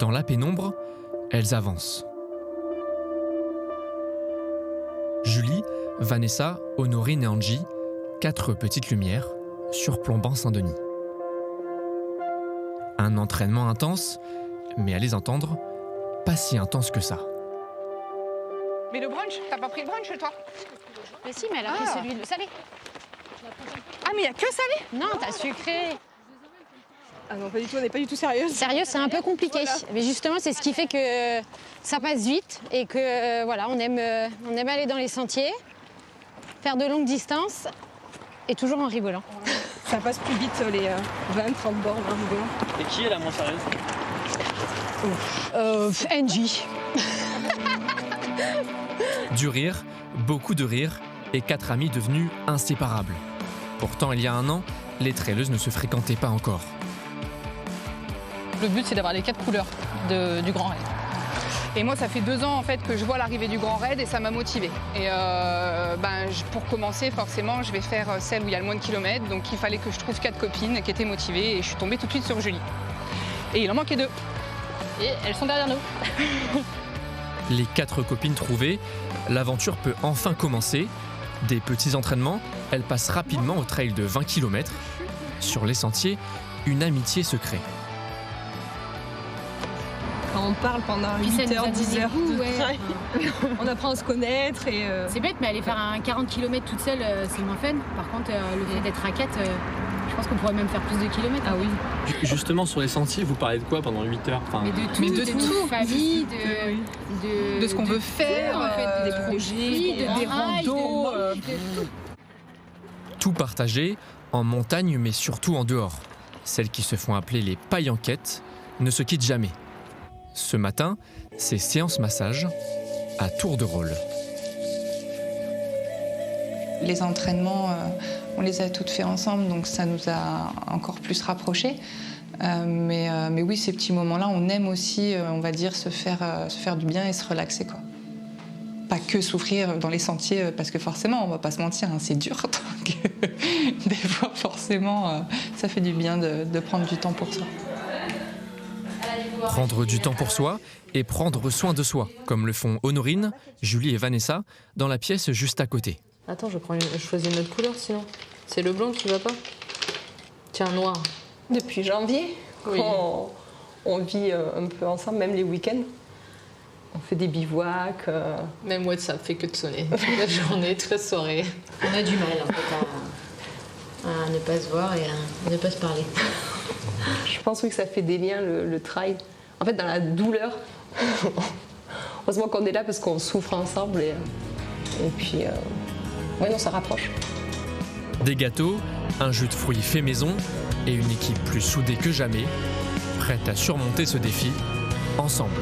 Dans la pénombre, elles avancent. Julie, Vanessa, Honorine et Angie, 4 petites lumières, surplombant Saint-Denis. Un entraînement intense, mais à les entendre, pas si intense que ça. Mais le brunch, t'as pas pris le brunch toi? Mais si, mais elle a pris celui de salé. Ah mais il y a que salé? Non, t'as sucré. Ah non, pas du tout, on n'est pas du tout sérieuse. Sérieux, c'est un peu compliqué. Voilà. Mais justement, c'est ce qui fait que ça passe vite et que voilà, on aime aller dans les sentiers, faire de longues distances et toujours en rigolant. Ça passe plus vite les 20-30 bornes en rigolant. Et qui est la moins sérieuse? Angie. Du rire, beaucoup de rire et 4 amis devenus inséparables. Pourtant, il y a un an, les traileuses ne se fréquentaient pas encore. Le but, c'est d'avoir les 4 couleurs du Grand Raid. Et moi, ça fait 2 ans en fait que je vois l'arrivée du Grand Raid et ça m'a motivée. Et pour commencer, forcément, je vais faire celle où il y a le moins de kilomètres. Donc il fallait que je trouve 4 copines qui étaient motivées et je suis tombée tout de suite sur Julie. Et il en manquait 2. Et elles sont derrière nous. Les 4 copines trouvées, l'aventure peut enfin commencer. Des petits entraînements, elles passent rapidement au trail de 20 km. Sur les sentiers, une amitié se crée. Quand on parle pendant Puis ça 8 nous heures, a 10 donné heures, goût, de ouais. trail, on apprend à se connaître et... C'est bête, mais aller faire un 40 km toute seule, c'est moins fun. Par contre, le fait d'être à 4, je pense qu'on pourrait même faire plus de kilomètres. Ah oui. Justement, sur les sentiers, vous parlez de quoi pendant 8 heures? Mais de tout, Mais de de tout. notre famille, De ce qu'on veut faire, en fait, des projets, des randos. Tout partagé, en montagne mais surtout en dehors. Celles qui se font appeler les paillanquettes ne se quittent jamais. Ce matin, c'est séance massage à tour de rôle. Les entraînements, on les a toutes fait ensemble, donc ça nous a encore plus rapprochés. Mais oui, ces petits moments-là, on aime aussi, on va dire, se faire du bien et se relaxer, quoi. Pas que souffrir dans les sentiers, parce que forcément, on va pas se mentir, hein, c'est dur. Donc, des fois, forcément, ça fait du bien de prendre du temps pour soi. Prendre du temps pour soi et prendre soin de soi, comme le font Honorine, Julie et Vanessa, dans la pièce juste à côté. Attends, je choisis une autre couleur sinon. C'est le blanc qui va pas? Tiens, noir. Depuis janvier, Oui. on vit un peu ensemble, même les week-ends. On fait des bivouacs. Même WhatsApp fait que de sonner. Toute la journée, toute la soirée. On a du mal en fait à ne pas se voir et à ne pas se parler. Je pense oui, que ça fait des liens, le trail. En fait, dans la douleur, heureusement qu'on est là parce qu'on souffre ensemble. Et puis, ouais, non, ça rapproche. Des gâteaux, un jus de fruits fait maison et une équipe plus soudée que jamais, prête à surmonter ce défi, ensemble.